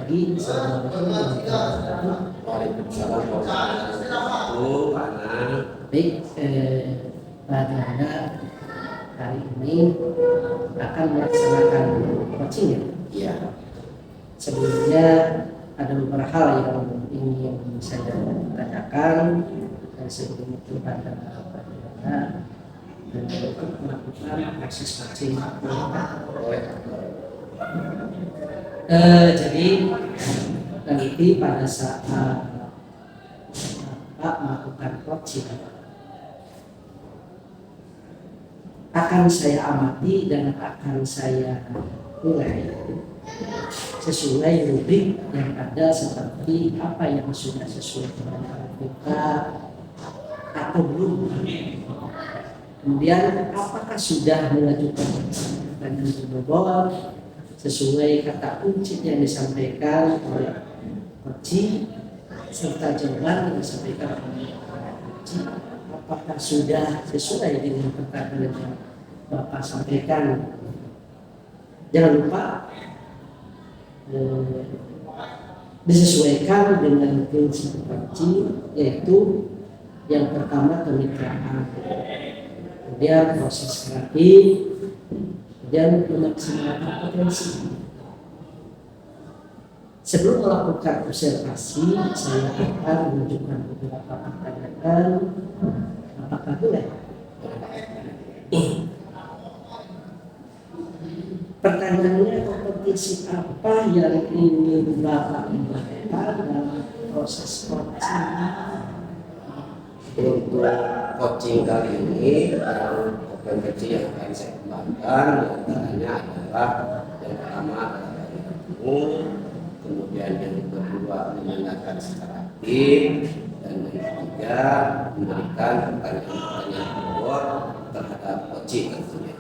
lagi. Assalamualaikum warahmatullahi wabarakatuh. Waalaikumsalam warahmatullahi wabarakatuh. Baik, pada hari ini akan melaksanakan coaching ya. Iya. Sebelumnya ada beberapa hal yang ingin saya tanyakan sebelum itu pada untuk melakukan proses coaching. Jadi nanti pada saat Bapak melakukan coaching akan saya amati dan akan saya mulai sesuai rubrik yang ada, seperti apa yang sudah sesuai dengan kita atau belum. Kemudian apakah sudah mengajukan pertanyaan berbobot sesuai kata kunci yang disampaikan oleh coach, serta jawaban yang disampaikan oleh coach, apakah sudah sesuai dengan pertanyaan yang Bapak sampaikan. Jangan lupa disesuaikan dengan prinsip coaching, yaitu yang pertama kemitraan, kemudian proses kreatif, kemudian memaksimalkan potensi. Sebelum melakukan observasi, saya akan menunjukkan beberapa pertanyaan. Apakah boleh? Pertanyaannya, kompetisi apa yang ingin Bapak kembangkan dalam proses coaching? Untuk coaching kali ini, kompetisi yang akan saya kembangkan diantaranya adalah yang pertama adalah ilmu, kemudian yang kedua menanyakan secara aktif, dan yang ketiga memberikan pertanyaan-pertanyaan bobot terhadap coaching tentunya.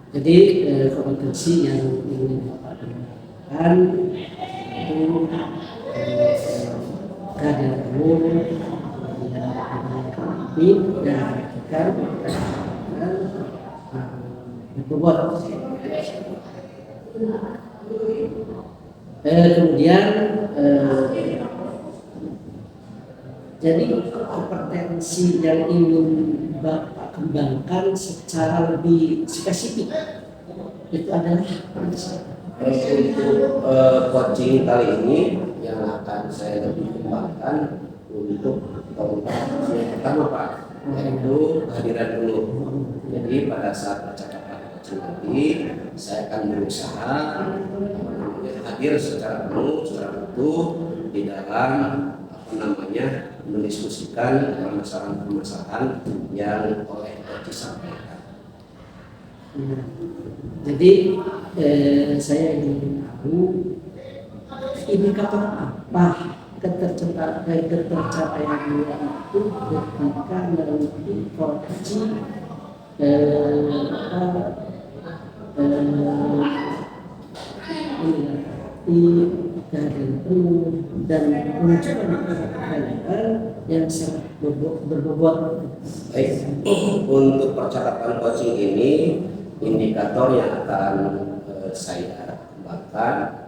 Jadi kompetensi yang ingin Bapak kembangkan itu kehadiran umum, dan berbobot. Kemudian jadi kompetensi yang ingin Bapak kembangkan secara lebih spesifik itu adalah untuk coaching kali ini yang akan saya lebih kembangkan untuk kompetensi yang pertama Pak, yaitu kehadiran penuh. Jadi pada saat percakapan coaching nanti saya akan berusaha hadir secara penuh, secara utuh di dalam mendiskusikan permasalahan-permasalahan yang oleh coach sampaikan. Jadi saya ingin tahu indikator apa ketercapaian itu ketika nanti coach kehadiran penuh dan menunjukkan pertanyaan yang sangat berbobot. Baik, untuk percakapan coaching ini indikator yang akan saya kembangkan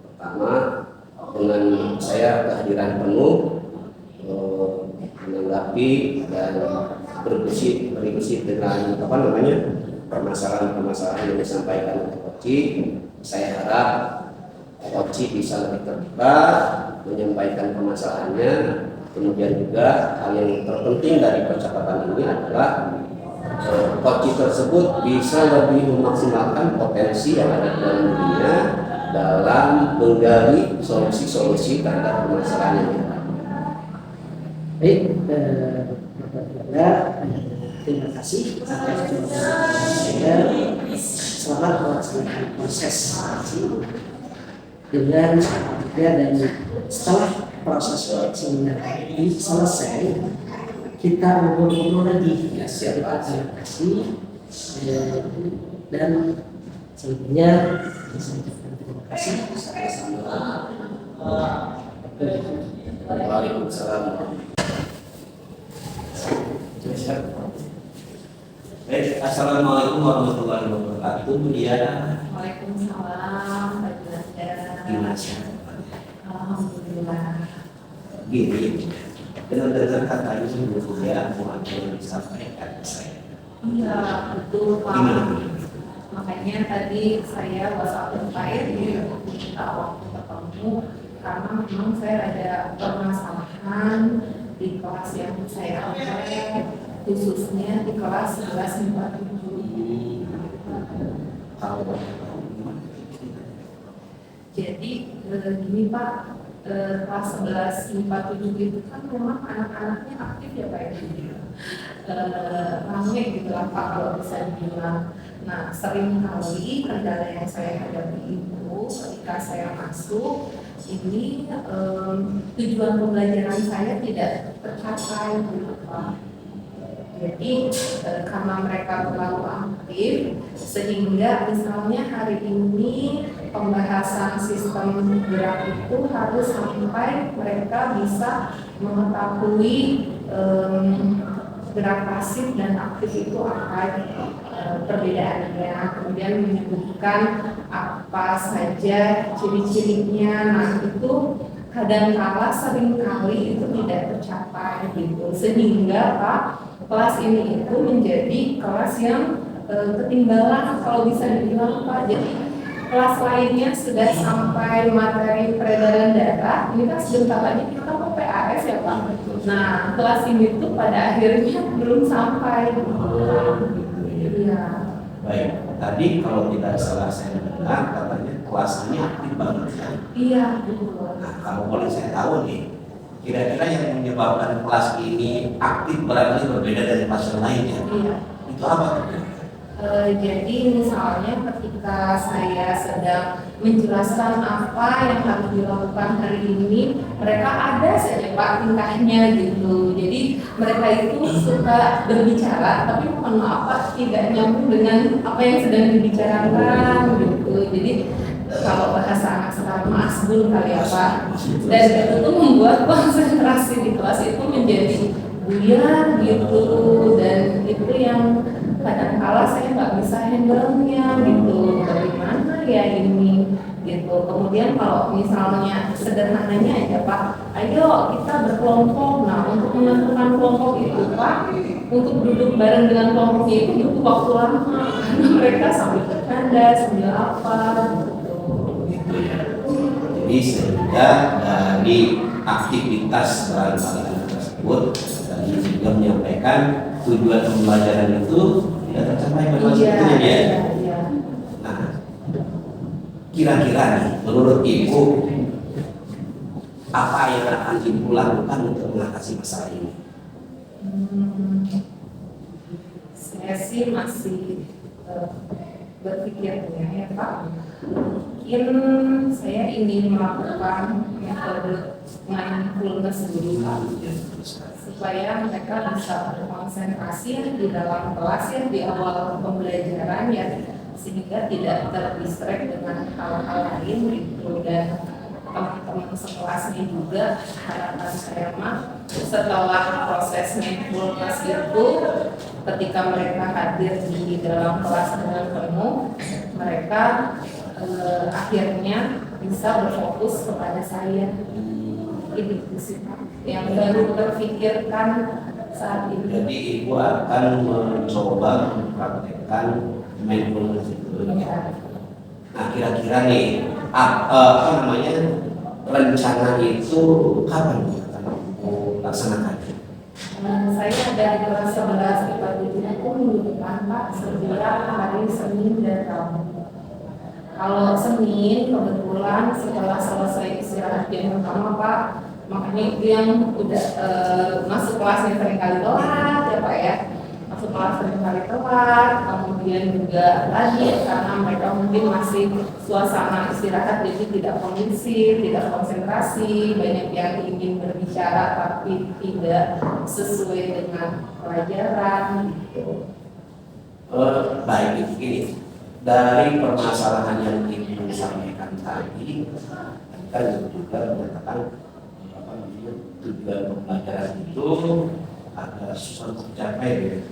pertama dengan saya kehadiran penuh menanggapi dan berdiskusi dengan permasalahan yang disampaikan oleh coaching. Saya harap coach bisa lebih terbuka menyampaikan permasalahannya. Kemudian juga hal yang terpenting dari percakapan ini adalah coach tersebut bisa lebih memaksimalkan potensi yang ada di dalam dirinya dalam menggali solusi-solusi terhadap permasalahan yang ada. Baik, terima kasih atas jawaban. Selamat melaksanakan proses dengan dan setelah proses coaching ini selesai, kita ngobrol lagi. Terima kasih dan selanjutnya saya ucapkan terima kasih. Waalaikumsalam. Baik, assalamualaikum warahmatullahi wabarakatuh. Waalaikumsalam. gimana sih? Alhamdulillah. Gini, dengar katanya dulu ya, mau ada yang disampaikan ke saya. Iya, betul Pak. Gimana? Makanya tadi saya WhatsApp terkait minta waktu ketemu karena memang saya ada permasalahan di kelas yang saya ambil, khususnya di kelas 1147. Tahu. Jadi gini Pak, kelas 1147 itu kan memang anak-anaknya aktif ya Pak ya. Ramai gitu lah Pak kalau bisa dibilang. Nah sering kali kendala yang saya hadapi itu ketika saya masuk ini tujuan pembelajaran saya tidak tercapai gitu Pak. Jadi karena mereka terlalu aktif sehingga misalnya hari ini pembahasan sistem gerak itu harus sampai mereka bisa mengetahui gerak pasif dan aktif itu apa perbedaannya, kemudian menyebutkan apa saja ciri-cirinya. Nah itu kadang-kala seringkali itu tidak tercapai gitu, sehingga Pak kelas ini itu menjadi kelas yang ketinggalan kalau bisa dibilang Pak. Jadi kelas lainnya sudah sampai materi peredaran darah, ini kan sebentar lagi kita mau PAS ya Pak. Nah kelas ini tuh pada akhirnya belum sampai. Iya. Baik, tadi kalau tidak salah saya dengar katanya kelas ini aktif banget ya. Iya betul. Nah, kalau boleh saya tahu nih, kira-kira yang menyebabkan kelas ini aktif barangkali berbeda dari kelas yang lainnya. Iya. Itu apa? Jadi misalnya ketika saya sedang menjelaskan apa yang harus dilakukan hari ini, mereka ada saja Pak tingkahnya gitu. Jadi mereka itu suka berbicara, tapi mohon maaf Pak tidak nyambung dengan apa yang sedang dibicarakan gitu. Jadi kalau bahasa anak sekarang asbun kali ya Pak. Dan itu tuh membuat konsentrasi di kelas itu menjadi buyar gitu, dan itu yang kadang-kala saya nggak bisa handle-nya gitu, bagaimana ya ini gitu. Kemudian kalau misalnya sederhananya aja Pak, ayo kita berkelompok. Nah untuk menentukan kelompok itu Pak, untuk duduk bareng dengan kelompoknya itu butuh waktu lama karena mereka sambil bercanda, sambil apa gitu. Jadi sehingga dari aktivitas barangkali tersebut tadi juga menyampaikan tujuan pembelajaran itu tidak tercapai pada waktu itu ya. Iya. Nah, kira-kira nih menurut Ibu apa yang akan Ibu lakukan untuk mengatasi masalah ini? Saya sih masih berpikir ya Pak. Mungkin saya ingin melakukan metode mindfulness dulu Pak, supaya mereka bisa berkonsentrasi di dalam kelas ya di awal pembelajaran ya, sehingga tidak terdistract dengan hal-hal lain gitu. Dan teman-teman sekelasnya juga harapan saya mah setelah proses mindfulness itu ketika mereka hadir di dalam kelas dengan penuh, mereka akhirnya bisa berfokus kepada saya. Ini sih yang baru terpikirkan saat ini. Jadi Ibu akan mencoba mempraktekkan mindfulness itu. Ya. Nah, kira-kira nih apa namanya rencana itu kapan akan Ibu laksanakan? Saya dari kelas 11 IPA 7 itu minggu depan Pak, setiap hari Senin dan Rabu. Kalau Senin kebetulan setelah selesai istirahat jam pertama Pak, makanya itu yang udah masuk kelasnya seringkali telat ya Pak ya, masuk kelas seringkali telat, kemudian juga lanjut karena mereka mungkin masih suasana istirahat jadi tidak kondusif, tidak konsentrasi, banyak yang ingin berbicara tapi tidak sesuai dengan pelajaran gitu. Baik, begini. Dari permasalahan yang Ibu sampaikan tadi, kita juga menyatakan apa namanya tujuan pembelajaran itu agak susah untuk tercapai.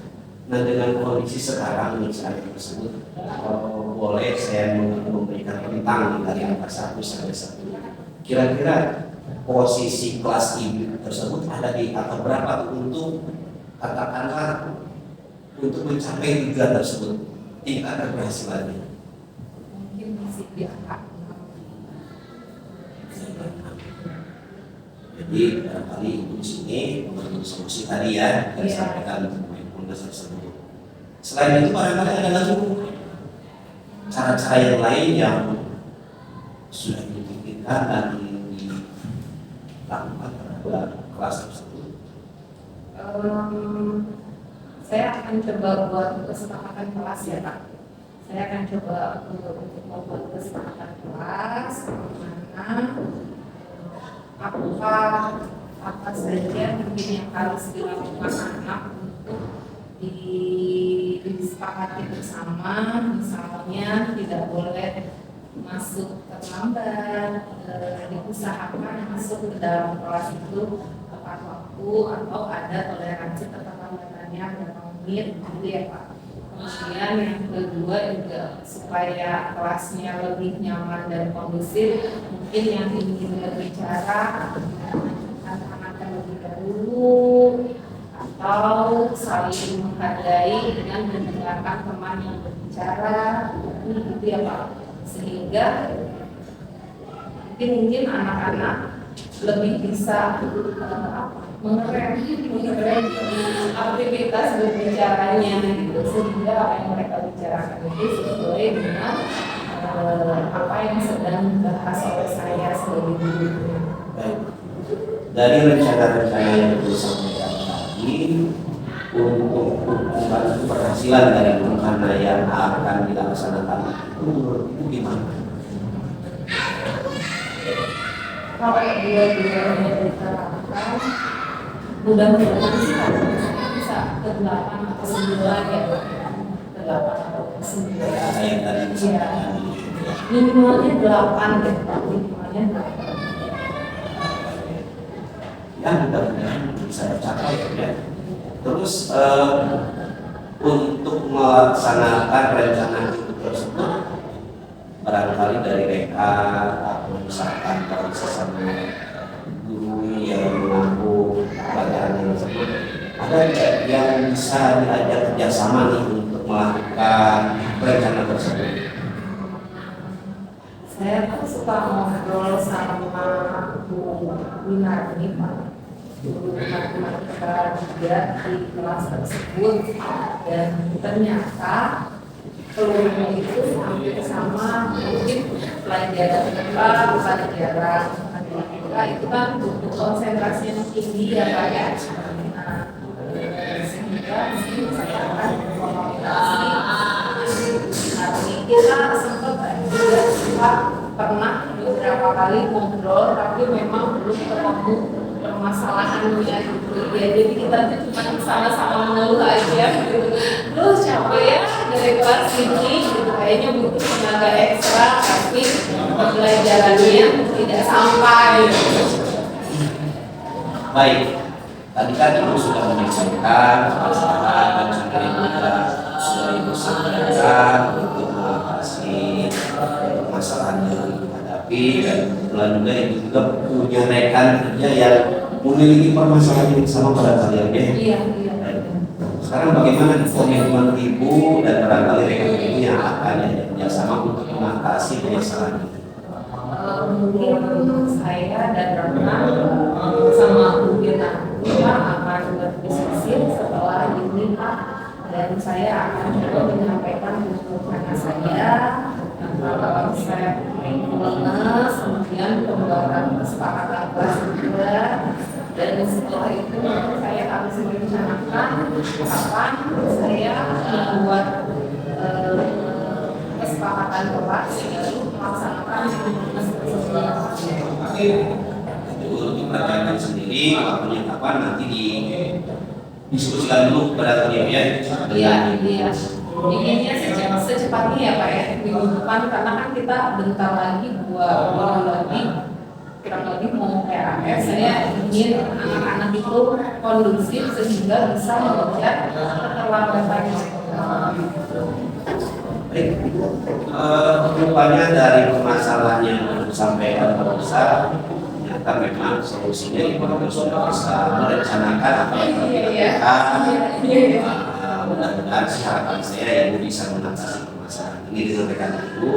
Nah dengan kondisi sekarang misalnya tersebut, kalau boleh saya memberikan rentang dari angka 1 sampai 10. Kira-kira posisi kelas ibu tersebut ada di angka berapa untuk katakanlah untuk mencapai 3 tersebut tingkat keberhasilannya? Mungkin masih di angka 6. Jadi barangkali ibu di sini menurut solusi tadi ya yang disampaikan tersebut. Selain itu barangkali ada lagi cara-cara yang lain yang sudah dipikirkan dan dilakukan terhadap kelas tersebut. Saya akan coba buat kesepakatan kelas ya Pak. Saya akan coba untuk membuat kesepakatan kelas mana apa saja mungkin yang harus dilakukan anak untuk disepakati bersama, misalnya tidak boleh masuk terlambat, diusahakan masuk ke dalam kelas itu tepat waktu atau ada toleransi keterlambatannya berapa menit gitu ya Pak. Kemudian yang kedua juga supaya kelasnya lebih nyaman dan kondusif, mungkin yang ingin berbicara anak-anak lebih dahulu atau saling menghargai dengan mendengarkan teman yang berbicara, gitu ya Pak. Sehingga mungkin anak-anak lebih bisa mengerem aktivitas berbicaranya gitu, sehingga apa yang mereka bicarakan itu sesuai dengan apa yang sedang dibahas oleh saya sebagai guru. Baik. Dari rencana-rencana yang disampaikan tadi untuk membantu keberhasilan dari rencana yang akan dilaksanakan itu gimana? Kalau dua-duanya kita lakukan, mudah-mudahan sih bisa ke 8 atau 9 ya, ke 8 atau 9. Yang tadi disampaikan. Minimalnya 8 deh, minimalnya 8. Ya mudah-mudahan bisa tercapai ya. Terus untuk melaksanakan rencana itu tersebut barangkali dari rekan atau misalkan dari sesama guru yang mengaku pelajaran tersebut ada tidak yang bisa diajak kerjasama nih untuk melakukan rencana tersebut? Saya kan suka ngobrol sama Bu Winarni Pak, guru matematika juga di kelas tersebut, dan ternyata keluarnya itu hampir sama. Mungkin pelajaran pelajaran matematika itu kan butuh konsentrasi yang tinggi ya Pak ya. Sehingga mungkin saya akan mengkomunikasi. Nanti kita sempat juga pernah beberapa kali ngobrol, tapi memang belum ketemu permasalahannya gitu ya. Jadi kita tuh cuma sama-sama mengeluh aja gitu. Loh capek ya dari kelas ini gitu, kayaknya butuh tenaga ekstra tapi pembelajarannya tidak sampai. Baik, tadi kan Ibu sudah menyampaikan masalah dan juga sudah Ibu sampaikan untuk mengatasi permasalahan yang dihadapi, dan kebetulan juga Ibu juga punya rekan kerja yang memiliki permasalahan yang sama pada kalian ya. Iya. Sekarang bagaimana komitmen Ibu dan barangkali rekan Ibu yang akan kerjasama untuk mengatasi permasalahan ini? Mungkin saya dan rekan sama Bu Gina akan berdiskusi setelah ini Pak, dan saya akan coba menyampaikan rencana saya antara konsep mindfulness, kemudian pembuatan kesepakatan kelas juga, dan setelah itu saya harus merencanakan kapan saya membuat kesepakatan kelas lalu melaksanakan mindfulness tersebut. Untuk pelajaran sendiri waktunya kapan nanti didiskusikan dulu pada kalian ya. Iya. Inginnya secepatnya ya Pak ya, minggu depan, karena kan kita bentar lagi 2 minggu lagi kurang lebih mau PAK saya ingin anak-anak itu kondusif sehingga bisa mengejar keterlambatan mereka. Baik, rupanya dari permasalahan yang disampaikan Pak Ustaz, ternyata memang solusinya Ibu sudah bisa merencanakan apa yang dilakukan. Mudah-mudahan harapan saya Ibu bisa mengatasi permasalahan ini dengan rekan Ibu.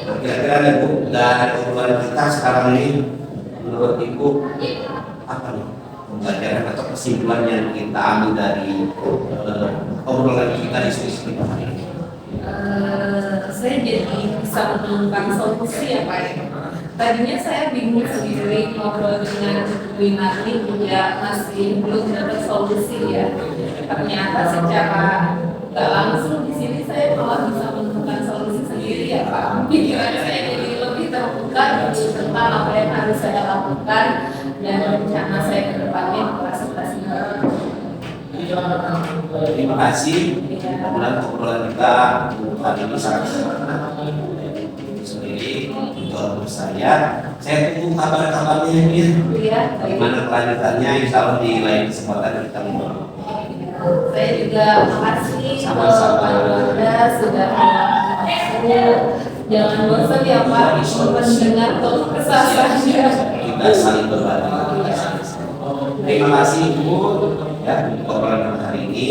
Nah, kira-kira Ibu dari obrolan kita sekarang ini, menurut Ibu apa nih pembelajaran atau kesimpulan yang kita ambil dari obrolan kita di sini hari ini? Saya jadi bisa menemukan solusi ya Pak. Tadinya saya bingung sendiri ngobrol dengan Bu Inati juga masih belum dapat solusi ya. Ternyata secara nggak langsung di sini saya malah bisa menemukan solusi sendiri ya Pak. Pikiran saya jadi lebih terbuka tentang apa yang harus saya lakukan dan rencana saya ke depannya presentasinya. Terima kasih. Mudah-mudahan obrolan kita hari ini sangat bermanfaat sendiri untuk saya. Saya tunggu kabar-kabarnya ya. Iya. Bagaimana kelanjutannya? Insya Allah di lain kesempatan kita ngobrol. Saya juga makasih Sama-sama. Pak Wanda sudah mengaku. Jangan bosan ya Pak mendengar keluh kesah saya. Kita saling berbagi. Terima kasih Ibu ya untuk obrolan hari ini.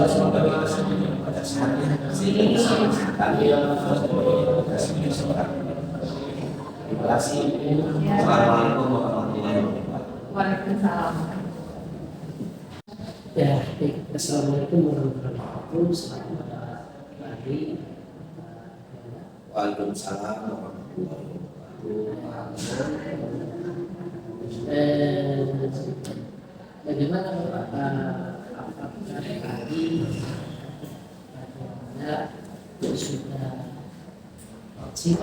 Semoga kita semua pada saatnya sehingga bisa menghasilkan terima kasih. Assalamualaikum warahmatullahi wabarakatuh. Waalaikumsalam. Ya, baik. Assalamualaikum warahmatullahi wabarakatuh. Selamat pagi. Waalaikumsalam warahmatullahi wabarakatuh. Bagaimana Bapak? Apakah tadi Anda sudah wajib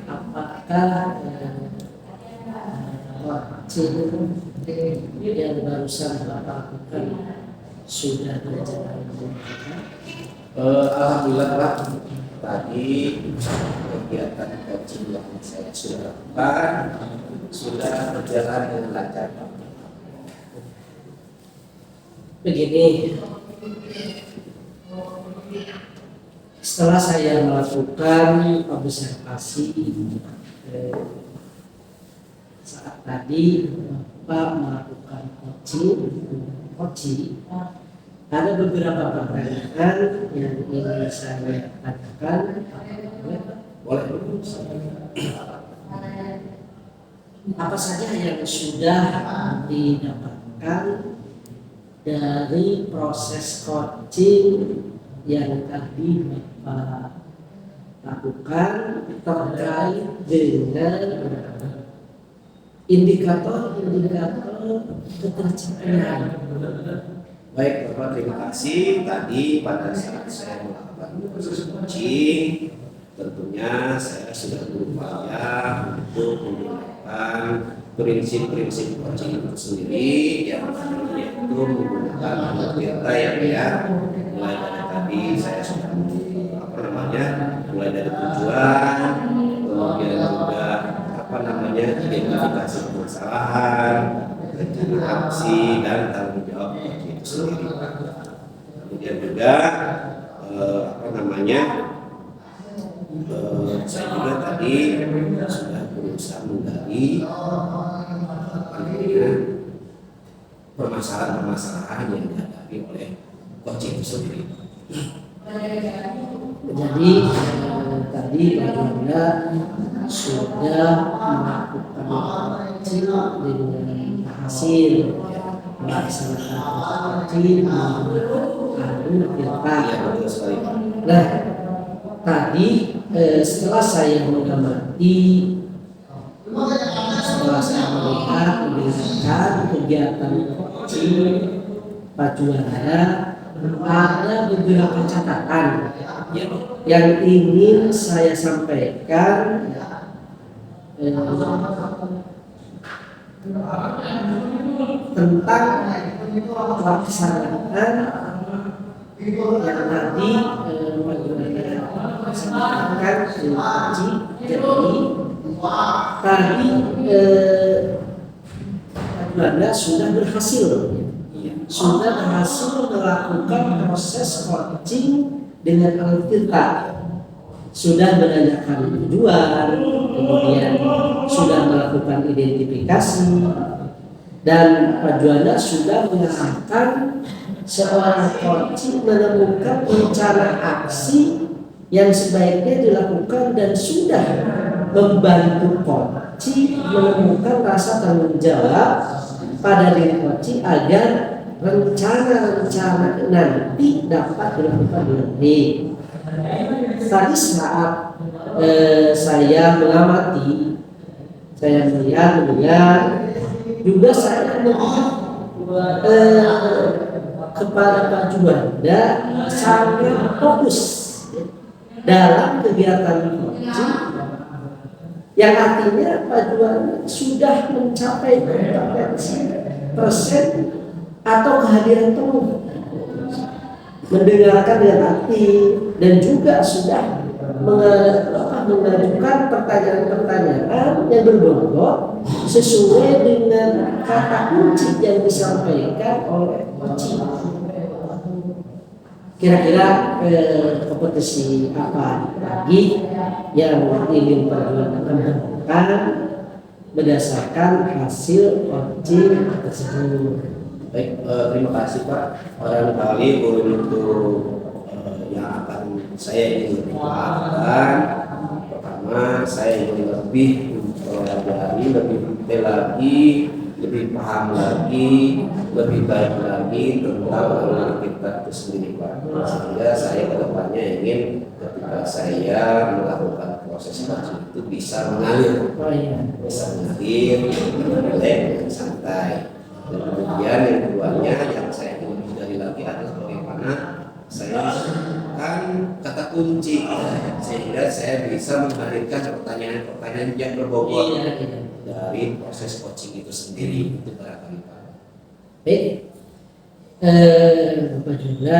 apakah wajib yang barusan Bapak lakukan sudah berjalan dengan Alhamdulillah Pak, tadi kegiatan coaching yang saya sudah lakukan sudah berjalan dengan lancar Pak. begini, setelah saya melakukan observasi saat tadi Bapak melakukan coaching, ada beberapa pertanyaan yang ingin saya tanyakan. Boleh. Apa saja yang sudah didapatkan dari proses coaching yang tadi Bapak lakukan terkait dengan indikator ketercapaian? Baik Bapak, terima kasih. Tadi pada saat saya melakukan proses coaching, tentunya saya sudah berupaya untuk menggunakan prinsip-prinsip coaching itu sendiri, yang yaitu menggunakan data yang mulai dari tadi saya sudah mulai dari tujuan, kemudian juga identifikasi permasalahan, rencana aksi dan tanggung jawab coaching itu sendiri. Kemudian juga saya juga tadi sudah berusaha menggali permasalahan-permasalahan yang dihadapi oleh coaching itu sendiri. Jadi tadi Anda sudah melakukan coaching dengan hasil melaksanakan coaching Iya, betul sekali Pak. Nah, tadi setelah saya mengamati, setelah saya melihat mendengarkan kegiatan coaching Pak Juanda, ada beberapa catatan yang ingin saya sampaikan tentang pelaksanaan yang tadi Pak Juanda sampaikan Haji. Jadi tadi Anda sudah berhasil melakukan proses coaching dengan Al-Tirta, sudah menanyakan tujuan, kemudian sudah melakukan identifikasi, dan Pak Juanda sudah mengarahkan seorang coaching menemukan rencana aksi yang sebaiknya dilakukan dan sudah membantu coaching menemukan rasa tanggung jawab pada diri coaching agar rencana-rencana nanti dapat dilakukan dengan baik. Tadi saat saya mengamati, saya mendengar, juga saya melihat kepada Pak Juanda sangat fokus dalam kegiatan coaching, yang artinya Pak Juanda sudah mencapai kompetensi persen atau kehadiran penuh, mendengarkan dengan aktif, dan juga sudah mengajukan pertanyaan-pertanyaan yang berbobot sesuai dengan kata kunci yang disampaikan oleh coaching. Kira-kira kompetisi apa lagi yang ingin Pak Juanda kembangkan berdasarkan hasil coaching tersebut? Baik, terima kasih Pak. Barangkali untuk yang akan saya ingin lakukan, pertama saya ingin lebih mempelajari lebih detail lagi, lebih paham lagi, lebih baik lagi tentang kita itu sendiri Pak. Sehingga saya kedepannya ingin ketika saya melakukan proses coaching itu bisa mengalir, bisa mengalir, relax, santai. Dan kemudian yang keduanya yang saya ingin hindari lagi adalah bagaimana saya menemukan kata kunci sehingga saya bisa menghadirkan pertanyaan-pertanyaan yang berbobot dari proses coaching itu sendiri. Itu barangkali Pak. Baik, Bapak Juanda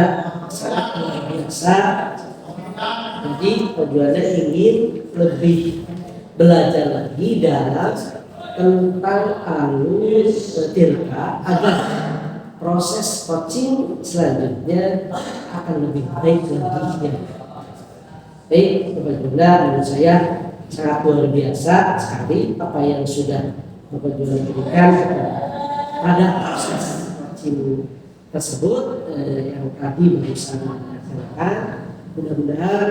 sangat luar biasa. Jadi Pak Juanda ingin lebih belajar lagi dalam tentang alus tirta agar proses coaching selanjutnya akan lebih baik lagi. Baik, Bapak Juanda, menurut saya sangat luar biasa sekali apa yang sudah Bapak Juanda berikan pada proses coaching tersebut yang tadi barusan dilaksanakan. Mudah-mudahan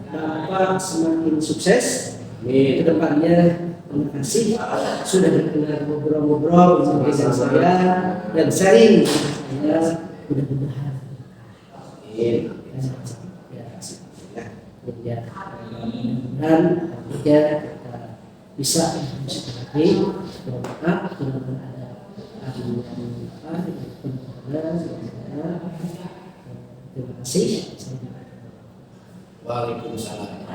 Bapak semakin sukses ke depannya. Terima kasih sudah berkenan ngobrol-ngobrol bersama saya dan sharing saya, mudah-mudahan mudah-mudahan kita bisa lagi. Maaf kalau ada terima kasih. Waalaikumsalam.